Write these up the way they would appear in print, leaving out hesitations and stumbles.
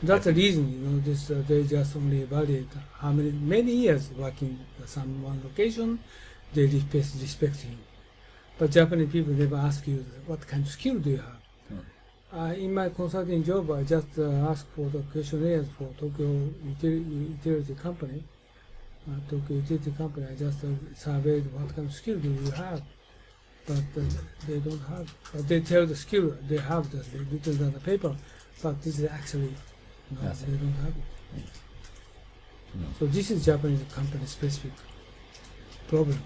That's the reason, they just only evaluate how many years working some one location, they respect him. But Japanese people never ask you what kind of skill do you have. In my consulting job, I just asked for the questionnaires for Tokyo utility company. I just surveyed what kind of skill do you have, but they don't have. But they tell the skill they have, that they written on the paper, but this is actually they don't have it. So this is Japanese company specific problem.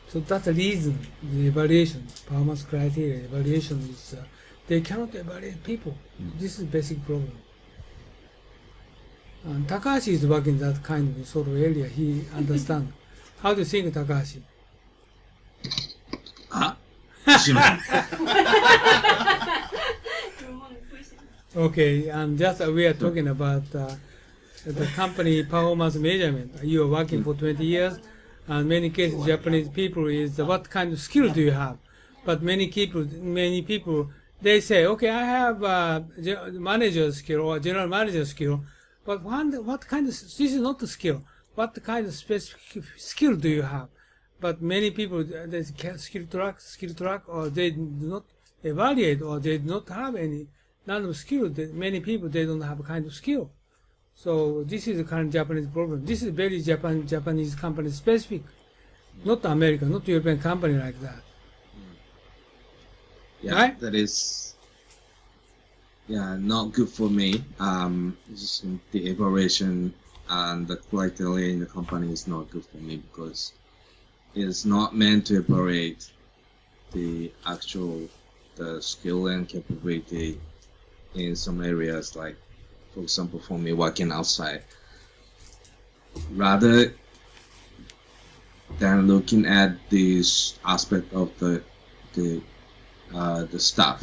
So that's the reason the evaluation, performance criteria evaluation is they cannot evaluate people. This is basic problem. And Takahashi is working that kind of sort of area. He understands. How do you think, Takahashi? Okay, and just we are talking about the company performance measurement. You are working for 20 years, and many cases Japanese people is what kind of skill do you have? But many people they say, okay, I have manager skill or general manager skill, but what kind of, this is not the skill. What kind of specific skill do you have? But many people, they skill track, or they do not evaluate, or they do not have any none of skill. Many people, they don't have a kind of skill. So this is the current Japanese problem. This is very Japanese company specific, not American, not European company like that. Yeah, right? That is, not good for me. Just the evaluation and the criteria in the company is not good for me, because it's not meant to evaluate the skill and capability in some areas, like, for example, for me working outside. Rather than looking at this aspect of the staff,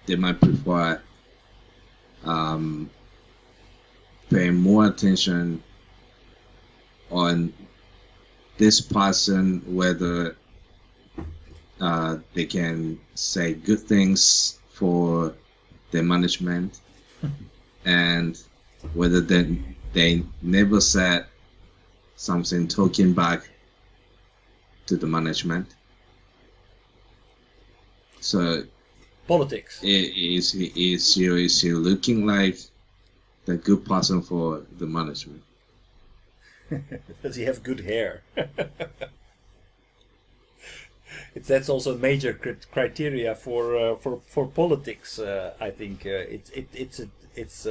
they might prefer paying more attention on this person, whether they can say good things for their management, and whether they never said something talking back to the management. So politics. Is he looking like the good person for the management? Does he have good hair? That's also a major criteria for politics. I think it's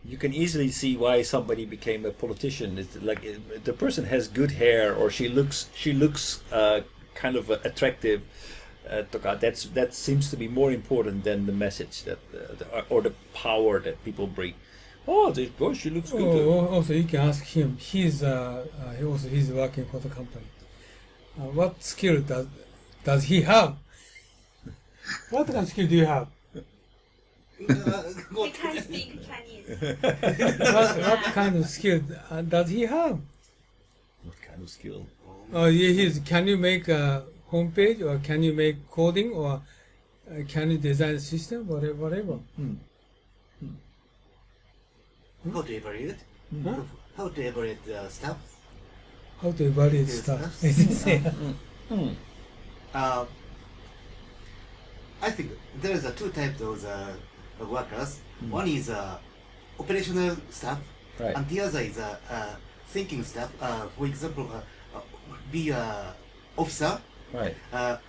you can easily see why somebody became a politician. It's like the person has good hair, or she looks kind of attractive. That seems to be more important than the message that or the power that people bring. Oh, she looks good. Also, you can ask him. He's working for the company. What skill does he have? What kind of skill do you have? He can speak Chinese. What kind of skill does he have? What kind of skill? Can you make a homepage, or can you make coding, or can you design a system, whatever? How to evaluate? Huh? How to evaluate stuff? How to evaluate stuff? I think there is two types of workers. One is operational staff, Right. and the other is thinking staff. For example, be a officer. Right.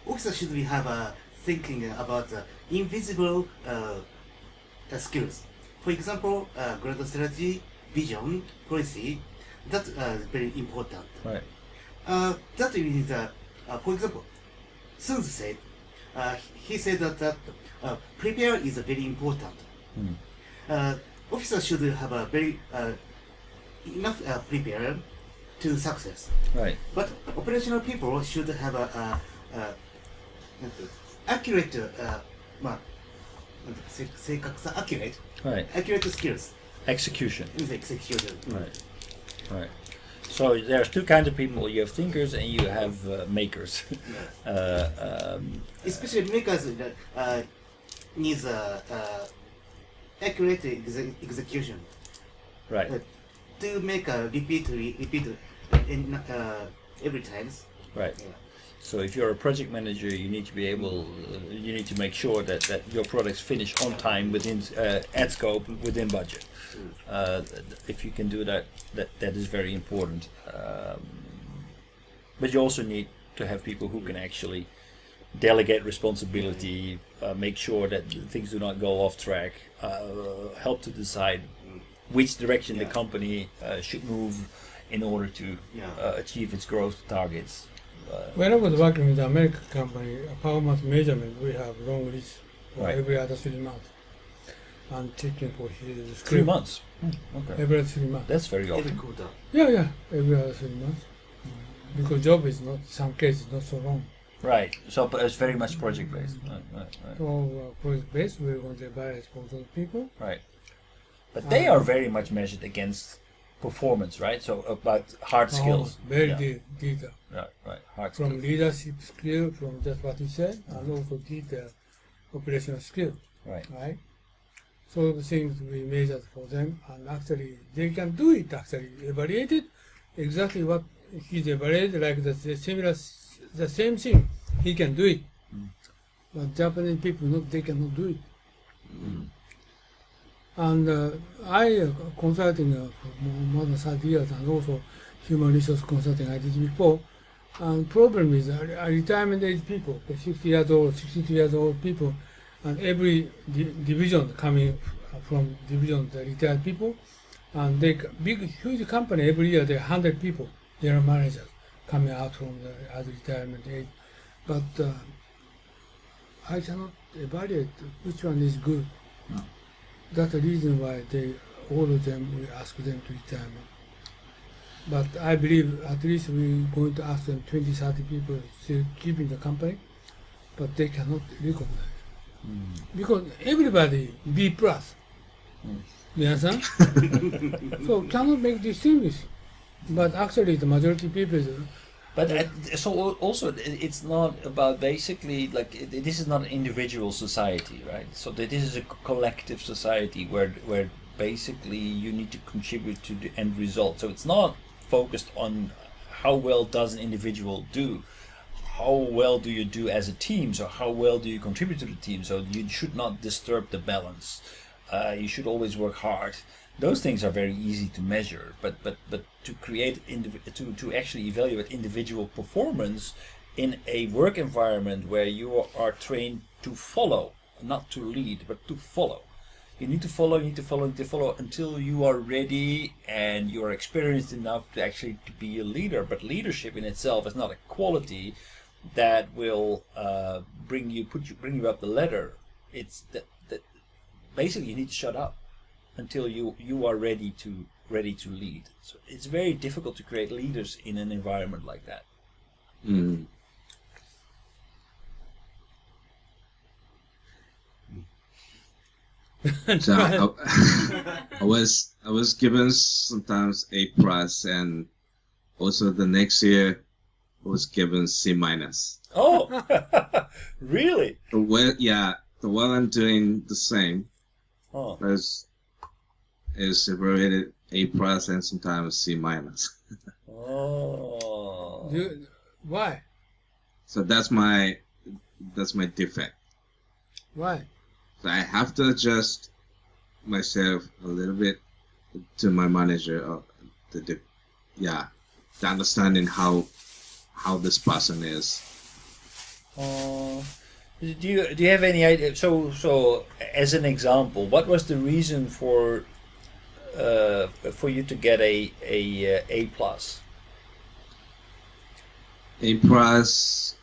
Officer should be have thinking about invisible skills. For example, grand strategy, vision, policy. That's very important. Right. That is, for example, Sun Tzu said, he said that prepare is very important. Officers should have a very enough prepare to success. Right. But operational people should have a accurate, Right. accurate skills Execution. in the execution. Right. Right. So there's two kinds of people. You have thinkers and you have makers. Especially makers needs accurate execution. Right. To make a repeat in every times. Right. Yeah. So if you're a project manager, you need to be able, you need to make sure that your products finish on time within at scope, within budget. If you can do that, that is very important. But you also need to have people who can actually delegate responsibility, make sure that things do not go off track, help to decide which direction the company should move in order to achieve its growth targets. When I was working with the American company, performance measurement, we have long list for Right. every other 3 months. And checking for his 3 months. Okay. Every 3 months. That's very Every often. quarter. Yeah, every other 3 months. Because job is not, some cases not so long. Right. So it's very much project based. Right. So project based, we're going to buy for those people. Right. But they are very much measured against performance, right? So about hard skills. Very Yeah. detailed. Right. Hard From skills. leadership skill, from just what you said, and also detail operational skill. Right. So the things we measured for them, and actually they can do it. Actually, evaluated exactly what he's evaluated, like the same thing. He can do it, but Japanese people they cannot do it. And I consulting for more than 30 years, and also human resource consulting I did before. And problem is retirement age people, 60 years old, 62 years old people, and every division coming from division the retired people, and they huge company every year they 100 people, general managers coming out from the as retirement age, but I cannot evaluate which one is good. That's the reason why all of them we ask them to retirement. But I believe at least we're going to ask them 20, 30 people still keeping the company, but they cannot recognize. Because everybody B plus. You understand? So cannot make distinguish. But actually the majority people But so also it's not about basically like this is not an individual society, right? So this is a collective society where basically you need to contribute to the end result. So it's not focused on how well does an individual do, how well do you do as a team, so how well do you contribute to the team. So you should not disturb the balance. You should always work hard. Those things are very easy to measure, but to create to actually evaluate individual performance in a work environment where you are trained to follow, not to lead, but to follow. You need to follow until you are ready and you are experienced enough to actually to be a leader. But leadership in itself is not a quality that will bring you up the ladder. It's that basically you need to shut up until you are ready to lead. So it's very difficult to create leaders in an environment like that. So I was given sometimes A plus, and also the next year I was given C minus. Oh, really? The one I'm doing the same. Oh. Is evaluated A plus and sometimes C minus. Oh. why? So that's my defect. Why? So I have to adjust myself a little bit to my manager of the understanding how this person is. Do you have any idea? So as an example, what was the reason for you to get a plus? A plus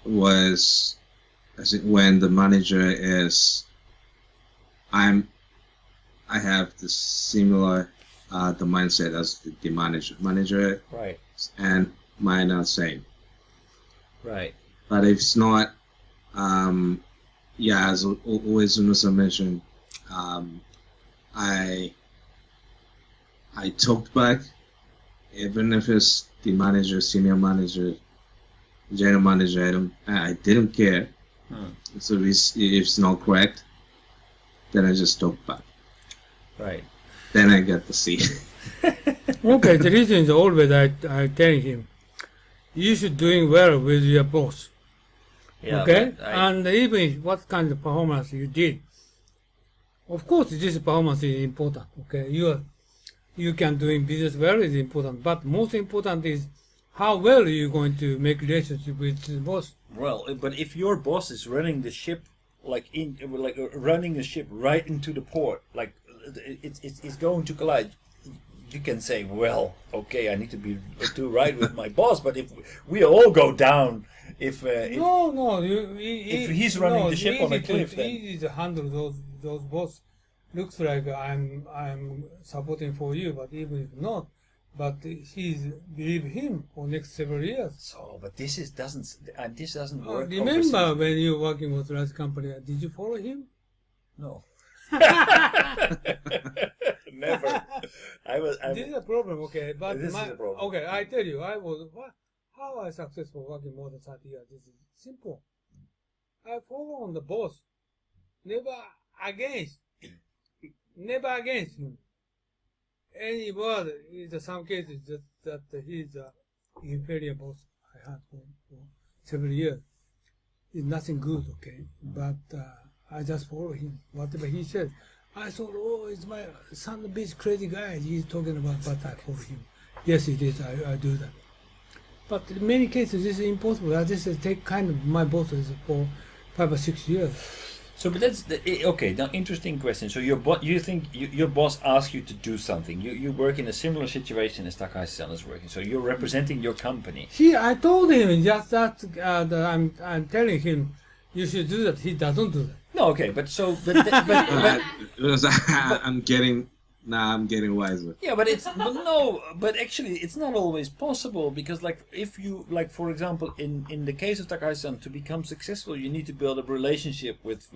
was, I think, when the manager is, I have the similar the mindset as the manager, Right. and mine are same. Right. But if it's not, as always Unusa mentioned, I I talked back, even if it's the manager, senior manager, general manager. I didn't care. So if it's not correct, then I just talk back. Right. Then I get the C. Okay, the reason is always I tell him, you should doing well with your boss. Yeah, Okay, but I- and even what kind of performance you did. Of course, this performance is important. Okay, you can doing business well is important, but most important is how well you're going to make relationship with the boss. Well, but if your boss is running the ship running the ship right into the port, like it's going to collide, you can say, well, okay, I need to do right with my boss, but if we all go down, if he's running the ship on a cliff, it's then easy to handle those boss. Looks like I'm supporting for you, but even if not, but he's believe him for next several years. so, but this doesn't work. Remember overseas. when you were working with large company, did you follow him? No. Never. This is a problem, okay. But This is a problem. okay, I tell you, how I successful working more than 30 years. This is simple. I follow on the boss, never against him. Any word is some cases that he's inferior boss I had for several years. It's nothing good, okay. But I just follow him. Whatever he says, I thought, oh, it's my son, the bitch, crazy guy. He's talking about, but I follow him. Yes, it is. I do that. But in many cases, this is impossible. I just take kind of my bosses for 5 or 6 years. So, but that's okay. Now, interesting question. So, you think your boss asks you to do something? You work in a similar situation as Takai-san is working. So, you're representing your company. See, I told him just that I'm telling him you should do that. He doesn't do that. No, okay, but I'm getting wiser. yeah, but but actually, it's not always possible because, like, if you for example, in the case of Takai-san, to become successful, you need to build a relationship with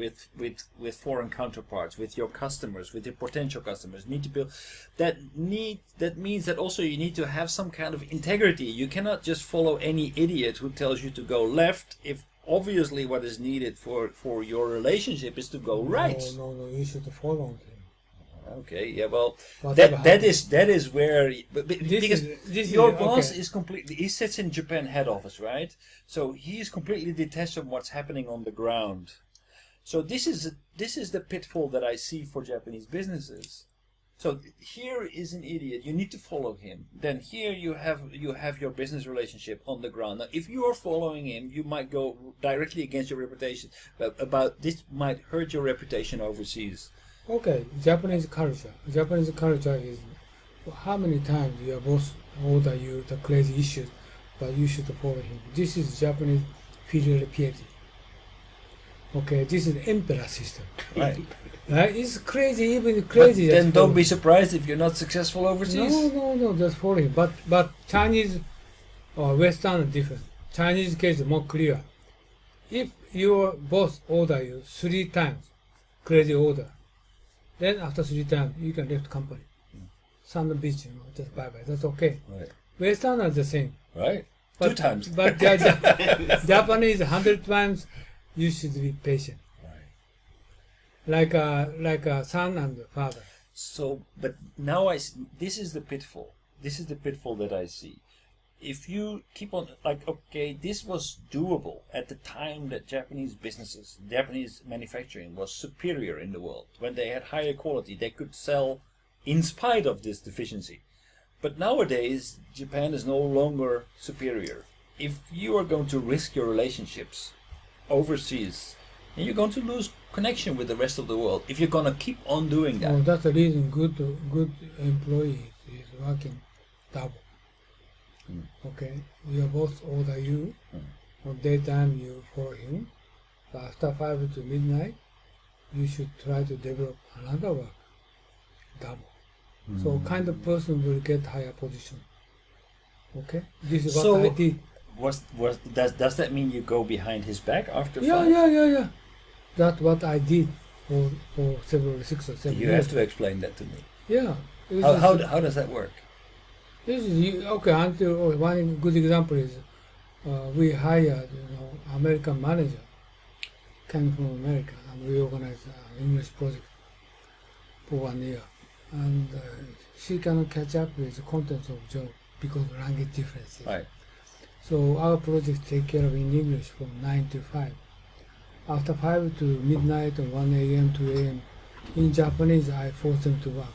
foreign counterparts, with your customers, with your potential customers. You need to build that means that also you need to have some kind of integrity. You cannot just follow any idiot who tells you to go left if obviously what is needed for your relationship is to go right. No, you should follow him. Okay, yeah, well, Whatever that is where because this your is- boss okay. is completely. He sits in Japan head office, right? So he is completely detached from what's happening on the ground. So this is the pitfall that I see for Japanese businesses. So here is an idiot. You need to follow him. Then here you have your business relationship on the ground. Now, if you are following him, you might go directly against your reputation. But this might hurt your reputation overseas. Okay, Japanese culture. Japanese culture is how many times your boss order you the crazy issues, but you should follow him. This is Japanese filial piety. Okay, this is emperor system. Right. Right? It's crazy, even crazy. But then just don't follow. be surprised if you're not successful overseas. No, just follow him. But Chinese or Western are different. Chinese case is more clear. If your boss order you 3 times, crazy order, then after 3 times you can leave company. Son of a bitch, just bye bye. That's okay. Right. Western are the same. Right. But, 2 times. But Japanese 100 times you should be patient. Right. Like a son and father. So, but now this is the pitfall. This is the pitfall that I see. If you keep on, okay, this was doable at the time that Japanese manufacturing was superior in the world. When they had higher quality, they could sell in spite of this deficiency. But nowadays, Japan is no longer superior. If you are going to risk your relationships overseas, then you're going to lose connection with the rest of the world. If you're going to keep on doing that. Oh, that's the reason good employee is working double. Okay, your boss order you, on daytime you follow him, but after 5 to midnight, you should try to develop another work, double. So kind of person will get higher position. Okay, this is what So, I did. Does that mean you go behind his back after 5? Yeah. That's what I did for several 6 or 7 You years. have to explain that to me. Yeah, How does that work? This is okay. Until one good example is we hired American manager came from America, and we organized an English project for 1 year, and she cannot catch up with the contents of job because of language differences. Right. So our project take care of in English from 9 to 5. After 5 to midnight or 1 a.m. 2 a.m. in Japanese, I force them to work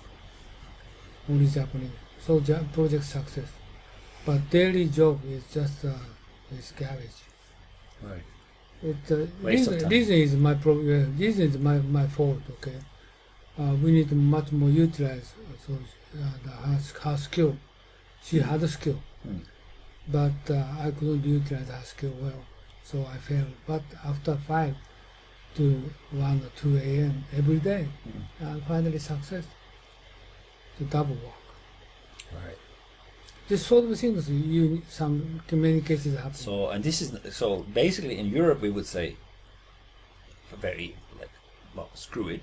only Japanese. So project success, but daily job is just is garbage. Right. This is my this is my fault. Okay, we need to much more utilize her skill. She had a skill, but I couldn't utilize her skill well, so I failed. But after 5 to 1 or 2 a.m. every day, finally success. So double work. Right. This sort of things many cases happen. So, and this is so basically in Europe we would say very screw it,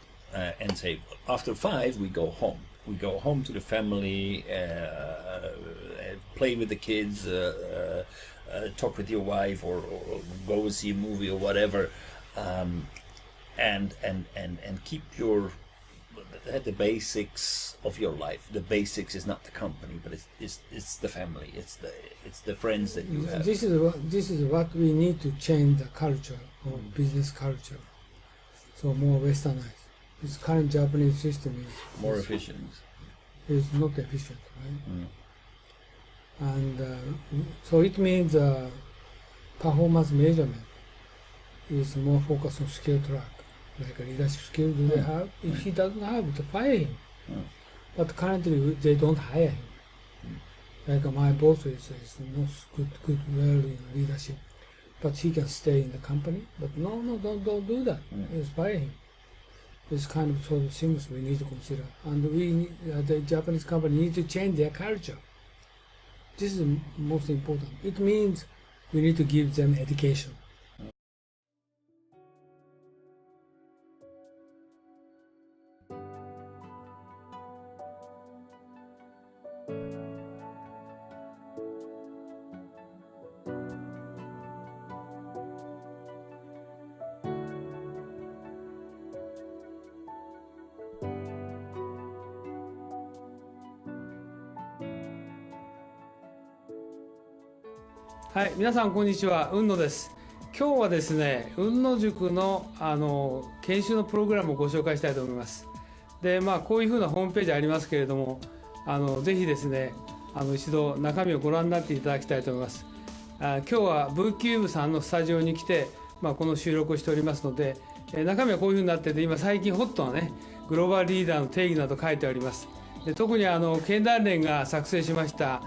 and say after 5 we go home. We go home to the family, play with the kids, talk with your wife, or go and see a movie or whatever, and keep your the basics of your life. The basics is not the company, but it's the family. It's the friends that you have. This is what we need to change the culture or business culture. So more westernized. This current Japanese system is More efficient. Is not efficient, right? And so it means performance measurement is more focused on skill track. Like a leadership skill do they have? If he doesn't have, to fire him. But currently they don't hire him. Like my boss is not good well in leadership, but he can stay in the company. But no, don't do that. Just fire him. This kind of sort of things we need to consider, and the Japanese company need to change their culture. This is most important. It means we need to give them education.はい、皆さんこんにちは、雲野です。今日はですね、雲野塾の研修のプログラムをご紹介したいと思います。で、こういうふうなホームページありますけれども、ぜひですね、一度中身をご覧になっていただきたいと思います。今日はブーキューブさんのスタジオに来て、この収録をしておりますので、中身はこういうふうになってて、今最近ホットなね、グローバルリーダーの定義など書いてあります。で、特に経団連が作成しました。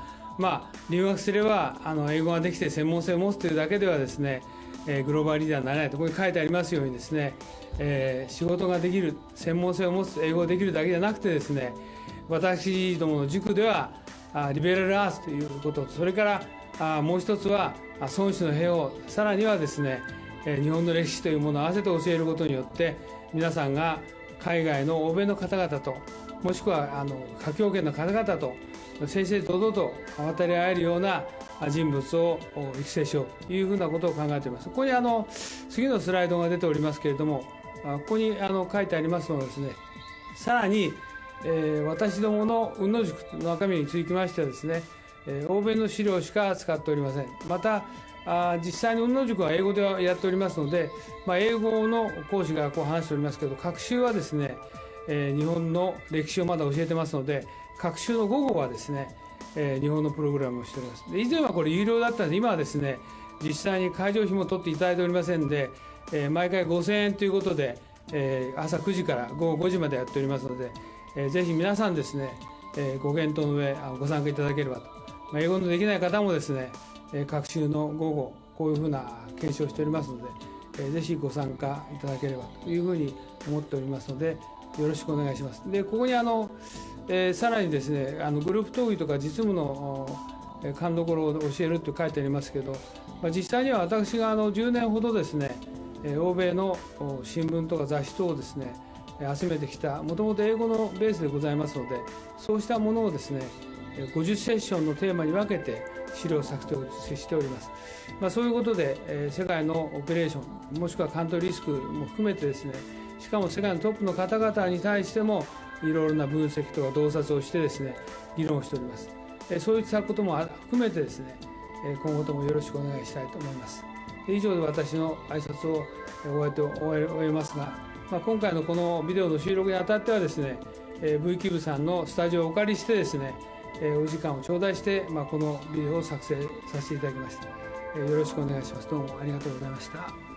留学すれば英語ができて専門性を持つというだけではですね、グローバルリーダーになれないとここに書いてありますようにですね、仕事ができる専門性を持つ英語ができるだけじゃなくてですね、私どもの塾ではリベラルアーツということと、それからもう一つは孫子の兵法、さらにはですね、日本の歴史というものを合わせて教えることによって皆さんが海外の欧米の方々と、もしくは華僑圏の方々と正々堂々と渡り合えるような人物を育成しようというふうなことを考えています。ここに次のスライドが出ておりますけれども、ここに書いてありますのはですね、さらに、私どもの雲野塾の中身につきましてはですね、欧米の資料しか使っておりません。また実際に雲野塾は英語でやっておりますので、英語の講師がこう話しておりますけど、学習はですね、日本の歴史をまだ教えてますので、学習の午後はですね、日本のプログラムをしております。で、以前はこれ有料だったので、今はですね、実際に会場費も取っていただいておりませんで、毎回5000円ということで、朝9時から午後5時までやっておりますので、ぜひ皆さんですね、ご検討の上ご参加いただければと。英語のできない方もですね、学習の午後こういうふうな研修をしておりますので、ぜひご参加いただければというふうに思っておりますので、よろしくお願いします。で、ここにさらにですね、グループ討議とか実務の勘どころを教えると書いてありますけど、実際には私が10年ほどですね、欧米の新聞とか雑誌等をですね、集めてきた、もともと英語のベースでございますので、そうしたものをですね、50セッションのテーマに分けて資料作成しております。そういうことで、世界のオペレーション、もしくはカントリーリスクも含めてですね、しかも世界のトップの方々に対しても、いろいろな分析とか洞察をしてですね、議論をしております。そういったことも含めてですね、今後ともよろしくお願いしたいと思います。以上で私の挨拶を終えますが、今回のこのビデオの収録にあたってはですね、V キューブさんのスタジオをお借りしてですね、お時間を頂戴して、このビデオを作成させていただきました。よろしくお願いします。どうもありがとうございました。